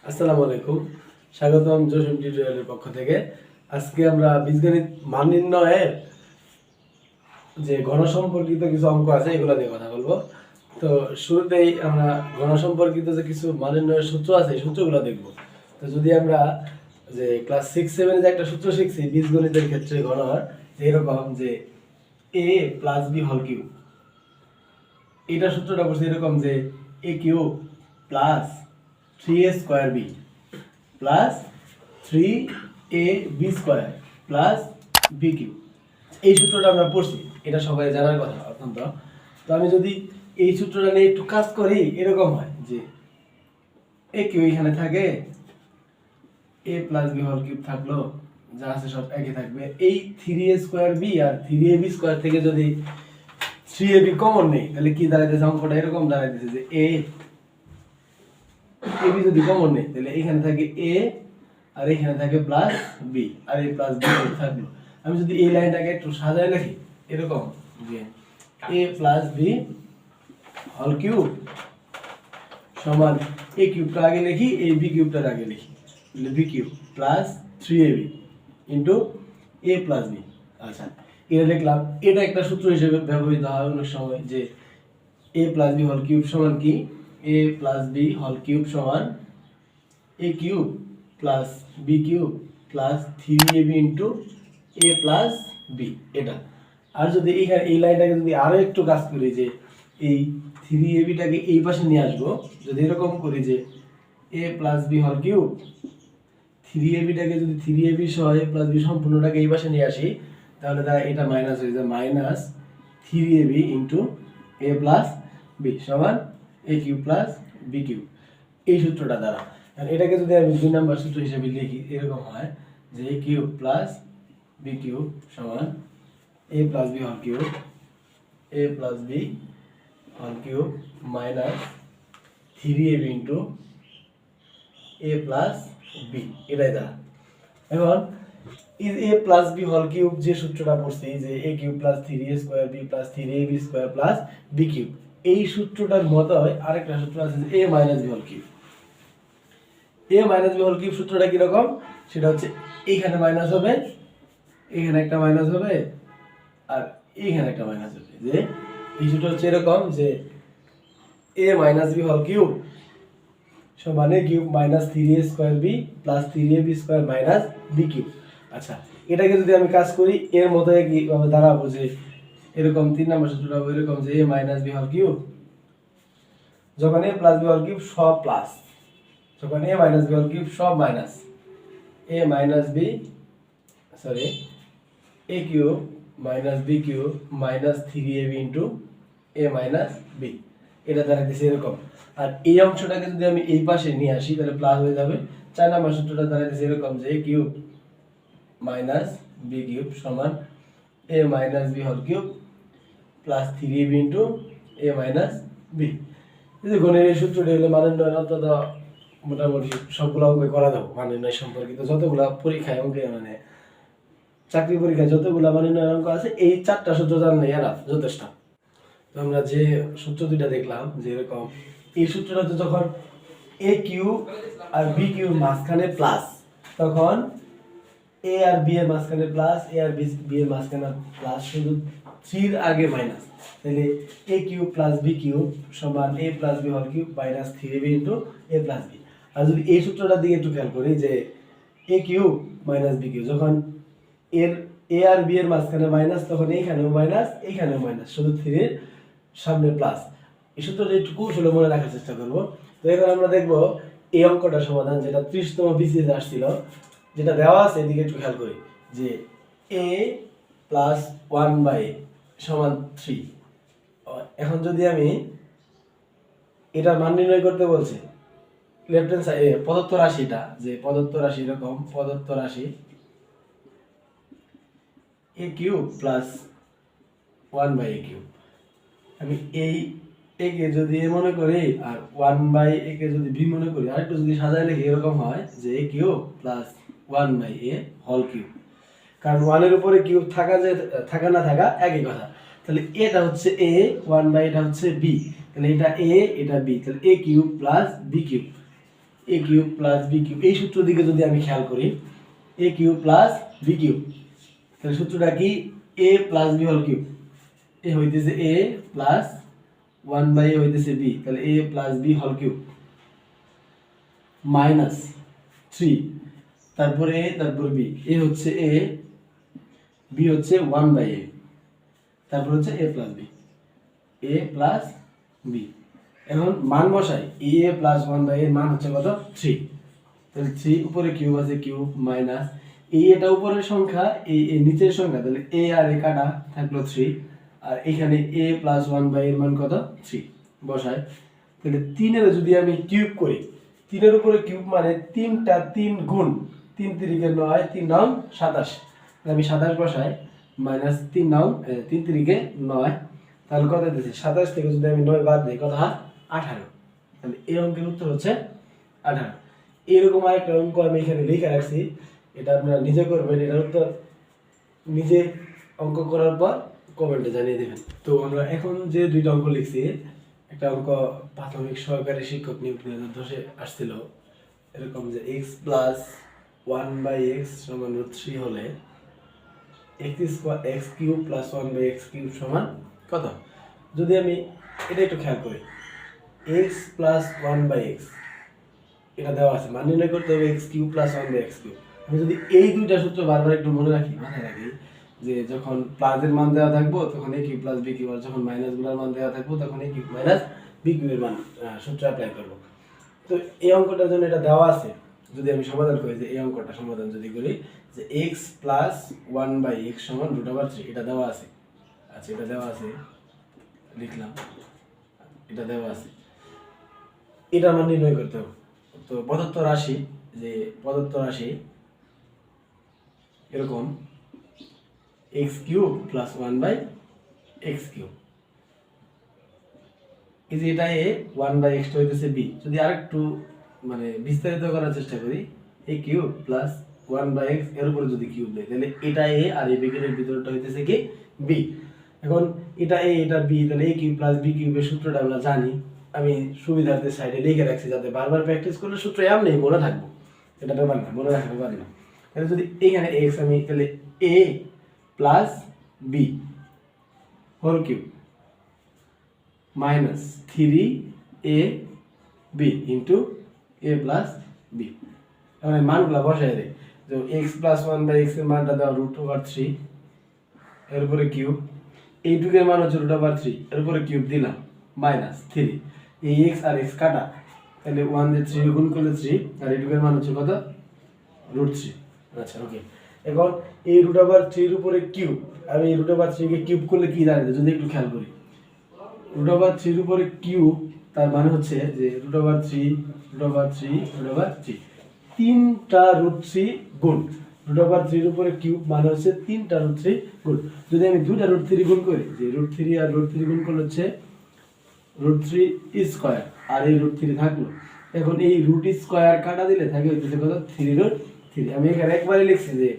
আসসালামু আলাইকুম, স্বাগতম জসিম টিউটোরিয়ালের পক্ষ থেকে। আজকে আমরা বীজগণিত মান নির্ণয়ের যে ঘন সম্পর্কিত কিছু অঙ্ক আছে এগুলো নিয়ে কথা বলবো। তো শুরুতেই আমরা ঘন সম্পর্কিত যে কিছু মান নির্ণয়ের সূত্র আছে এই সূত্রগুলো দেখব। তো যদি আমরা যে ক্লাস 6-7 যে একটা সূত্র শিখছি বীজগণিতের ক্ষেত্রে ঘনর, এরকম যে a plus B whole cube, এটা সূত্রটা বলছে এরকম যে a cube plus 3a square B plus 3ab square plus B cube. এই সূত্রটা আমরা পড়ছি, এটা সবাই জানার কথা অত্যন্ত। তো আমি যদি এই সূত্রটা নিয়ে একটু কাজ করি, এরকম হয় যে a কিউব এখানে থাকে, a plus B whole cube থাকলো, যা আছে সব একই থাকবে। এই 3a স্কয়ার বি আর 3ab স্কয়ার থেকে যদি 3ab কমন নেই তাহলে কি দাঁড়াইতেছে, অঙ্কটা এরকম দাঁড়াইতেছে যে ab যদি কমন নেই তাহলে এখানে থাকে a আর এখানে থাকে প্লাস বি আর এই প্লাস বি থাকলো। আমি যদি এই লাইনটাকে একটু সাজায় লিখি এরকম যে a plus B whole cube সমান a কিউবটা আগে লিখি, এই বি কিউবটার আগে লিখি, তাহলে B cube plus 3ab into a plus B. আচ্ছা, এটা লিখলাম। এটা একটা সূত্র হিসেবে ব্যবহৃত হয় অনেক সময় যে a plus B whole cube সমান কি, a plus B whole cube সমান a cube plus B cube plus 3ab into a plus B. এটা আর যদি এইখানে এই লাইনটাকে যদি আরো একটু কাজ করি যে এই 3ab টাকে এই পাশে নিয়ে আসবো, যদি এরকম করি যে a plus B whole cube 3ab টাকে যদি 3ab সহ a প্লাস বি সম্পূর্ণটাকে এই পাশে নিয়ে আসি, তাহলে এটা মাইনাস হয়ে যায়, minus 3ab into a plus B সমান a cube plus B cube. এই সূত্রটা দ্বারা আর এটাকে যদি আমি 2 নাম্বার সূত্র হিসেবে লিখি, এরকম হয় যে a cube plus B cube সমান a plus B whole cube a plus B whole cube minus 3ab into a plus B. এটাই দ্বারা এখন a plus B whole cube যে সূত্রটা পড়ছি যে a cube plus 3a square b plus 3ab square plus b cube, এই সূত্রটার মতোই আরেকটা সূত্র আছে যে a minus b whole cube. a minus b whole cube সূত্রটা কি রকম, সেটা হচ্ছে এইখানে মাইনাস হবে, এখানে একটা মাইনাস হবে আর এইখানে একটা মাইনাস হবে। যে এই সূত্র হচ্ছে এরকম যে a minus b whole cube সমান a cube minus 3a square b plus 3ab square minus b cube. আচ্ছা, এটাকে যদি আমি কাজ করি এর মতো কিভাবে দাঁড়াবো যে এরকম 3 নম্বর সূত্রটা হবে এরকম যে a minus b whole cube যখন a plus b whole cube সব প্লাস, যখন a minus b whole cube সব minus, a minus b sorry a cube minus b cube minus 3ab into a minus b। এটা দাঁড়াইতেছে এরকম। আর এই অংশটাকে যদি আমি এই পাশে নিয়ে আসি তাহলে প্লাস হয়ে যাবে। 4 নম্বর সূত্রটা দাঁড়াইতেছে এরকম যে a cube minus b cube সমান a minus b whole cube plus 3ab into a minus b। এই যে গণের এই সূত্রটি হলো মান নির্ণয় অন্তত মোটামুটি সবগুলো অঙ্ক করা যাবে। মান নির্ণয় সম্পর্কিত যতগুলো পরীক্ষায় অঙ্কে মানে চাকরি পরীক্ষায় যতগুলো মান নির্ণয়ের অঙ্ক আছে এই 4টা সূত্র জানলে এনাফ, যথেষ্ট। তো আমরা যে সূত্র দুইটা দেখলাম যে এরকম, এই সূত্রটা তো যখন a কিউব আর b কিউব মাঝখানে প্লাস, তখন a আর b এর মাঝখানে প্লাস, a আর b এর মাঝখানে প্লাস, শুধু 3 এর আগে মাইনাস, তাহলে a cube plus b cube সমান a plus b whole cube minus 3ab into a plus b। আর যদি এই সূত্রটার দিকে একটু খেয়াল করি যে a cube minus b cube যখন এর a আর b এর মাঝখানে মাইনাস, তখন এইখানেও মাইনাস এইখানেও মাইনাস, শুধু 3 এর সামনে প্লাস। এই সূত্রটা একটু কৌশলে মনে রাখার চেষ্টা করব। তো এখন আমরা দেখব এই অঙ্কটার সমাধান, যেটা 30তম বিসিএস আসছিল, যেটা দেওয়া আছে এদিকে একটু খেয়াল করি যে a প্লাস 1/a সমান 3। এখন যদি আমি এটা মান নির্ণয় করতে বলছে লেফট হ্যান্ড সাইড প্রদত্ত রাশিটা, যে প্রদত্ত রাশি এরকম প্রদত্ত রাশি a cube plus 1/a cube, আমি এই a কে যদি a মনে করি আর 1/a কে যদি b মনে করি, আর একটু যদি সাজায় লিখি এরকম হয় যে a cube plus 1/a whole cube. কারণ 1 এর উপরে কিউব থাকা যে থাকা না থাকা একই কথা। তাহলে এটা হচ্ছে a, 1/a এটা হচ্ছে b, তাহলে এটা a এটা b, তাহলে a cube plus b cube A cube plus B cube, এই সূত্র দিকে যদি আমি খেয়াল করি A cube plus B cube, তাহলে সূত্রটা কি A plus B whole cube, A হইতেছে এ প্লাস 1/a হইতেছে বি, তাহলে A plus B whole cube minus 3, তারপরে এ তারপর বি, এ হচ্ছে এ, বি হচ্ছে 1/a, তারপর হচ্ছে এ প্লাস বি, এ প্লাস বি। এখন মান বসাই, এ প্লাস 1/a এর মান হচ্ছে কত 3, তাহলে 3 উপরে কিউব আছে কিউব মাইনাস এটা উপরের সংখ্যা এই নিচের সংখ্যা, তাহলে এ আর এ কাটা থাকলো 3, আর এখানে এ প্লাস 1/a এর মান কত 3 বসাই, তাহলে 3 এর যদি আমি কিউব করি, 3 এর উপরে কিউব মানে 3টা 3 গুণ 3 3 9 3 9 27, তাহলে আমি 27 বসাই মাইনাস 3 9 3 3 9, তাহলে কত দিতেছে 27 থেকে যদি আমি 9 বাদ দিই কত হয় 18, তাহলে এই অঙ্কের উত্তর হচ্ছে 18। এরকম আরেকটা অঙ্ক আমি এখানে লিখে রাখছি, এটা আপনারা নিজে করবেন, এটার উত্তর নিজে অঙ্ক করার পর কমেন্টে জানিয়ে দেবেন। তো আমরা এখন যে দুইটা অঙ্ক লিখছি, একটা অঙ্ক প্রাথমিক সহকারী শিক্ষক নিয়োগ 2010 আসছিল, এরকম যে x প্লাস 1/x সমান √3 হলে x cube plus 1/x cube সমান কত। যদি আমি এটা একটু খেয়াল করি, x প্লাস 1/x এটা দেওয়া আছে, মান নির্ণয় করতে হবে x cube plus 1/x cube. আমি যদি এই দুইটা সূত্র বারবার একটু মনে রাখি, মাথায় রাখি, যে যখন প্লাসের মান দেওয়া থাকবো তখন a cube plus b cube, আর যখন মাইনাস গুলোর মান দেওয়া থাকবো তখন a কিউব মাইনাস b কিউবের মান সূত্র অ্যাপ্লাই করব। তো এই অঙ্কটার জন্য এটা দেওয়া আছে, যদি আমি সমাধান করি, যে এই অঙ্কটা সমাধান যদি করি যে x প্লাস 1/x সমান √3, এটা দেওয়া আছে। আচ্ছা, এটা দেওয়া আছে, লিখলাম, এটা দেওয়া আছে, এটা আমার নির্ণয় করতে হবে। তো প্রদত্ত রাশি, যে প্রদত্ত রাশি এরকম x cube plus 1/x cube, এই যে এটা a 1/x হইতেছে b, যদি আরেকটু মানে বিস্তারিত করার চেষ্টা করি a কিউব প্লাস 1/x এর উপরে যদি কিউব দেই, তাহলে এটা a আর এই ব্র্যাকেটের ভিতরটা হইতেছে কি b। এখন এটা a এটা b, তাহলে a কিউব প্লাস b কিউবের সূত্রটা আমরা জানি, আমি সুবিধার্থে সাইডে লিখে রাখছি যাতে বারবার প্র্যাকটিস করলে সূত্র এমনি মনে থাকবো, এটা ব্যাপার না, মনে রাখতে পারি না। তাহলে যদি এখানে x আমি, তাহলে a plus b whole cube minus 3ab into a plus b। এখন এই মানগুলা বসাই দেয়, যে x প্লাস 1/x এর মানটা দেওয়া √3, এর উপরে কিউব, এইটুকের মান হচ্ছে √3, এর উপরে কিউব দিলাম মাইনাস 3, এই x আর x কাটা, তাহলে 1 দিয়ে 3 গুণ করলে 3, আর এইটুকের মান হচ্ছে কত √3। আচ্ছা, ওকে। এখন এই √3 এর উপরে কিউব, আমি এই √3 কে কিউব করলে কি দাঁড়াবে যদি একটু খেয়াল করি, √3 এর উপরে কিউব, তার মানে হচ্ছে যে √3 তিনটা √3 গুণ, √3 এর উপরে কিউব মানে হচ্ছে তিনটা √3 গুণ। যদি আমি দুইটা √3 গুণ করি, যে √3 আর √3 গুণ করলে হচ্ছে √3 স্কয়ার, আর এই √3 থাকলো, এখন এই √ স্কয়ার কাটা দিলে থাকে হচ্ছে কত 3√3। আমি এখানে একবারই লিখছি যে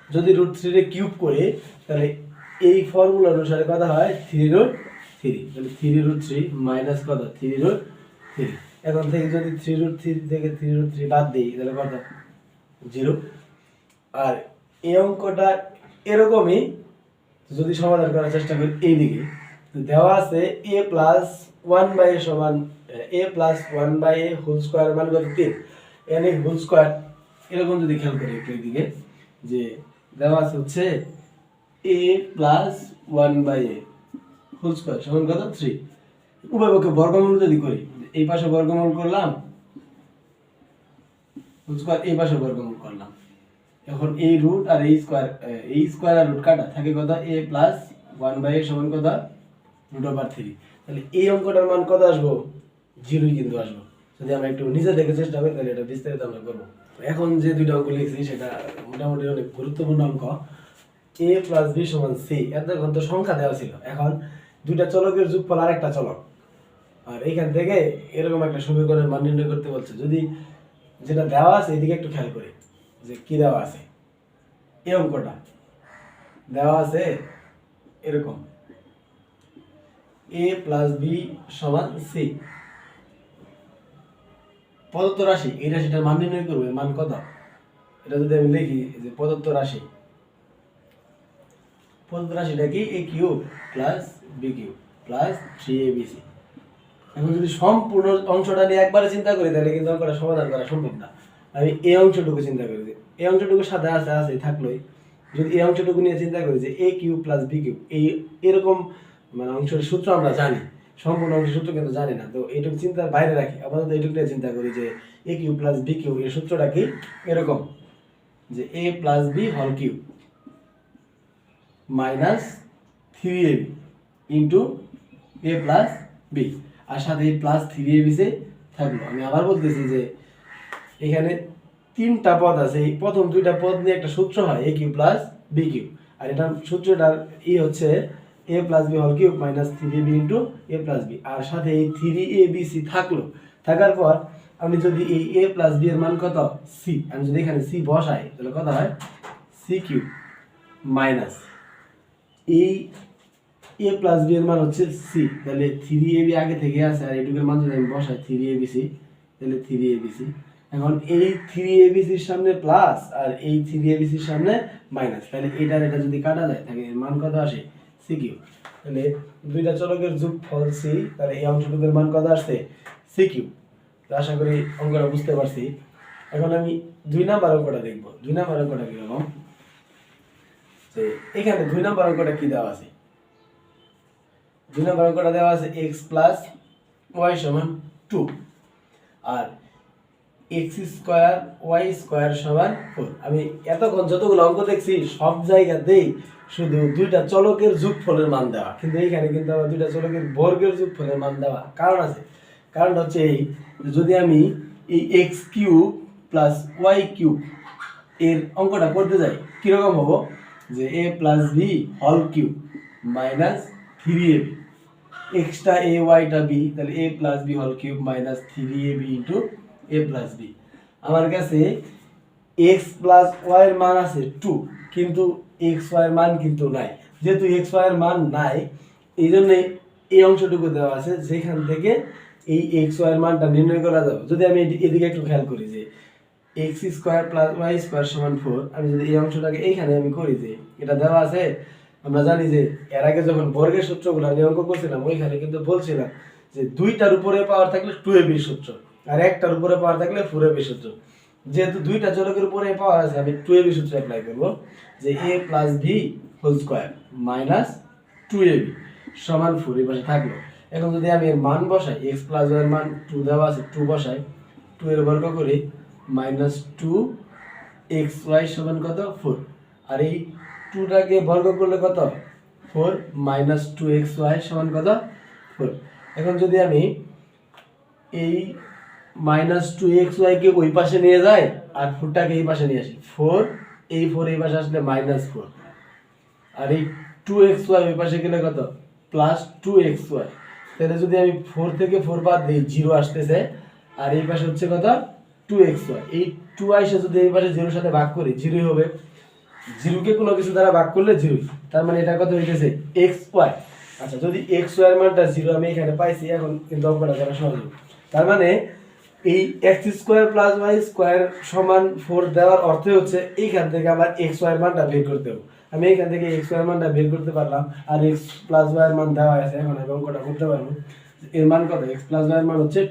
যদি √3 এর কিউব করে, তাহলে এই ফর্মুলা অনুসারে কত হয় 3√3, তাহলে 3√3 মাইনাস কত 3√3। এখন থেকে যদি 3√3 থেকে 3√3 বাদ দিই, তাহলে কত 0। আর এই অঙ্কটা এরকমই যদি সমাধান করার চেষ্টা করি, এইদিকে দেওয়া আছে a প্লাস 1/a সমান a plus 1/a whole square মান কত 3, এখানে হোল স্কয়ার, এরকম যদি খেয়াল করি একটু এইদিকে, যে দেওয়া আছে হচ্ছে a plus 1/a whole square সমান কত 3, উভয় পক্ষে বর্গমূল যদি করি, এই পাশে বর্গমূল করলাম হোল স্কয়ার, এই পাশে বর্গমূল করলাম, এখন এই রুট আর এই স্কয়ার আর রুট কাটা থাকে কত a প্লাস 1/a সমান কত √3। তাহলে এই অঙ্কটার মান কত আসবো 0 কিন্তু আসবো। যদি আমরা একটু নিজে দেখে চেষ্টা করি, তাহলে এটা বিস্তারিত আমরা করবো। এখন যে দুইটা অঙ্ক লিখছি সেটা মোটামুটি অনেক গুরুত্বপূর্ণ অঙ্ক। a প্লাস b সমান c, এতক্ষণ তো সংখ্যা দেওয়া ছিল, এখন দুইটা চলকের যোগফল আরেকটা চলক, আর এইখান থেকে এরকম একটা সমীকরণের মান নির্ণয় করতে বলছে। যদি যেটা দেওয়া আছে এদিকে একটু খেয়াল করি, যে কি দেওয়া আছে, এই অঙ্কটা দেওয়া আছে এরকম a প্লাস b সমান c, প্রদত্ত রাশি, এই রাশিটার মান নির্ণয় করবো, এর মান কত। এটা যদি আমি লিখি যে প্রদত্ত রাশিটা কি a cube plus b cube plus 3abc। এখন যদি সম্পূর্ণ অংশটা নিয়ে একবারে চিন্তা করি তাহলে কিন্তু অঙ্কটা সমাধান করা সম্ভব না। আমি এই অংশটুকু চিন্তা করি, যে এই অংশটুকুর সাথে আছে থাকলোই, যদি এই অংশটুকু নিয়ে চিন্তা করি যে a cube plus b cube, এরকম মানে অংশের সূত্র আমরা জানি, সম্পূর্ণ অংশের সূত্র কিন্তু জানি না, তো এইটুকু চিন্তার বাইরে রাখি। আপাতত এইটুকু নিয়ে চিন্তা করি যে a cube plus b cube এর সূত্রটা কি, এরকম যে a plus b whole cube minus 3ab into a plus b, আর সাথে প্লাস 3abc থাকলো। আমি আবার বলতেছি যে এখানে তিনটা পদ আছে, এই প্রথম দুইটা পদ নিয়ে একটা সূত্র হয় a cube plus b cube, আর এটার সূত্রটার হচ্ছে a plus b whole cube minus 3ab into a plus b, আর সাথে এই 3abc থাকলো। থাকার পর আমি যদি এই a প্লাস b এর মান কত c, আমি যদি এখানে c বসাই তাহলে কত হয় c কিউব মাইনাস এই a প্লাস b এর মান হচ্ছে c, তাহলে 3ab আগে থেকে আছে, আর এইটুকুর মান যদি আমি বসাই 3abc তাহলে 3abc। এখন এই 3abc এর সামনে প্লাস আর এই 3abc এর সামনে মাইনাস, তাহলে এটা যদি কাটা যায় তাহলে এর মান কত আসে c কিউব। তাহলে দুইটা চলকের যোগফল c, তাহলে এই অংশটুকুর মান কত আসছে c কিউব। তো আশা করি অঙ্কটা বুঝতে পারছি। এখন আমি 2 নাম্বার অঙ্কটা দেখব। 2 নাম্বার অঙ্কটা কি রকম, যে এখানে 2 নাম্বার অঙ্কটা কি দেওয়া আছে, 2 নাম্বার অঙ্কটা দেওয়া আছে x প্লাস y সমান 2 আর x স্কয়ার y স্কয়ার সমান 4। আমি এতক্ষণ যতগুলো অঙ্ক দেখছি সব জায়গাতেই শুধু দুইটা চলকের যোগফলের মান দেওয়া, কিন্তু এইখানে কিন্তু আবার দুইটা চলকের বর্গের যোগফলের মান দেওয়া। কারণ আছে, কারণ হচ্ছে এই, যদি আমি এই x cube plus y cube এর অঙ্কটা করতে যাই কিরকম হবো, যে a plus b whole cube minus 3ab, এক্সটা a yটা b, তাহলে a plus b whole cube minus 3ab into a plus b। আমার কাছে x প্লাস y এর মান আছে 2, কিন্তু x y এর মান কিন্তু নাই। যেহেতু x y এর মান নাই, এই জন্য এই অংশটুকু দেওয়া আছে যেখান থেকে এই x y এর মানটা নির্ণয় করা যাবে। যদি আমি এদিকে একটু খেয়াল করি যে x square plus y square সমান 4, আমি যদি এই অংশটাকে এইখানে আমি করি যে এটা দেওয়া আছে, আমরা জানি যে এর আগে যখন বর্গের সূত্রগুলো আমি অঙ্ক করছিলাম ওইখানে কিন্তু বলছিলাম যে দুইটার উপরে পাওয়ার থাকলে 2ab সূত্র আর একটার উপরে পাওয়ার থাকলে 4ab সূত্র। যেহেতু দুইটা চলকের উপরে পাওয়ার আছে, আমি 2ab সূত্র অ্যাপ্লাই করব, যে a plus b whole square minus 2ab সমান 4 এই পাশে থাকলো। এখন যদি আমি এর মান বসাই, x প্লাস y এর মান 2 দেওয়া আছে, 2 বসাই, 2 এর বর্গ করি মাইনাস 2xy সমান কত 4, আর এই 2টাকে বর্গ করলে কত 4 মাইনাস 2xy সমান কত 4। এখন যদি আমি এই মাইনাস 2xy কে ওই পাশে নিয়ে যাই আর 4টাকে এই পাশে নিয়ে আসি, 4 এই পাশে আসলে মাইনাস 4, আর এই 2xy ওই পাশে গেলে কত প্লাস 2xy। তাহলে যদি আমি 4 থেকে 4 বাদ দিই 0 আসতেছে, আর এই পাশে হচ্ছে কত 2xy। এই 2 আইসা যদি এই পাশে 0 এর সাথে ভাগ করি 0 হবে, 0 কে কোনো কিছু দ্বারা ভাগ করলে 0, তার মানে এটা কত হইতেছে xy। আচ্ছা, যদি xy এর মানটা 0 আমি এখানে পাইছি, এখন কিন্তু অঙ্কটা করা সহজ হবে। তার মানে এই x square plus y square সমান 4 দেওয়ার অর্থ হচ্ছে এইখান থেকে আবার xy এর মানটা বের করতে হবে। আমি এখান থেকে xy এর মানটা বের করতে পারলাম, আর x প্লাস y এর মান দেওয়া আছে, এখন আমি অঙ্কটা করতে পারবো। এর মান কত, x প্লাস y এর মান হচ্ছে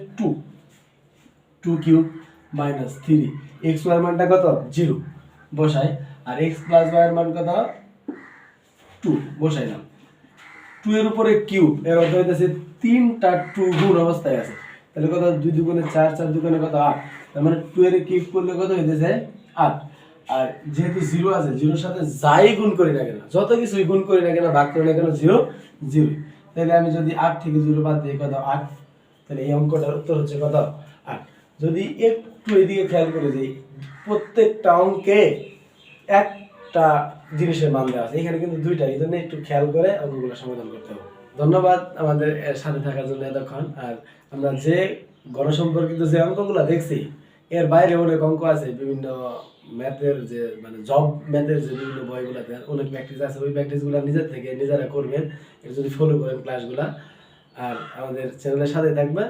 2 কিউব মাইনাস 3, xy এর মানটা কত 0 বসাই, আর x প্লাস y এর মান কত 2 বসাইলাম। 2 এর উপরে কিউব, এর অর্থ হইতেছে 3টা 2 গুণ অবস্থায় আছে, তাহলে কত 2 দুগুণে 4, 4 দুগুণে কত 8, তার মানে 2 এর কিউব করলে কত হইতেছে 8। আর যেহেতু 0 আছে, 0 এর সাথে যাই গুণ করি না কেন, যত কিছু গুণ করি না কেন, ভাগ করি না কেন, 0 0। তাহলে আমি যদি 8 থেকে 0 বাদ দিই কত 8, তাহলে এই অঙ্কটার উত্তর হচ্ছে কত 8। যদি একটু এদিকে খেয়াল করে যে প্রত্যেকটা অঙ্কে একটা জিনিসের মান দেওয়া আছে, এখানে কিন্তু দুইটা, এই জন্য একটু খেয়াল করে অঙ্কগুলো সমাধান করতে হবে। ধন্যবাদ আমাদের সাথে থাকার জন্য এতক্ষণ। আর আমরা যে গণসম্পর্কিত যে অঙ্কগুলো দেখছি, এর বাইরে অনেক অঙ্ক আছে, বিভিন্ন ম্যাথের যে মানে জব ম্যাথের যে বিভিন্ন বইগুলোতে অনেক প্র্যাকটিস আছে, ওই প্র্যাকটিসগুলো নিজের থেকে নিজেরা করবেন, এটা যদি ফলো করেন ক্লাসগুলা। আর আমাদের চ্যানেলের সাথে থাকবেন।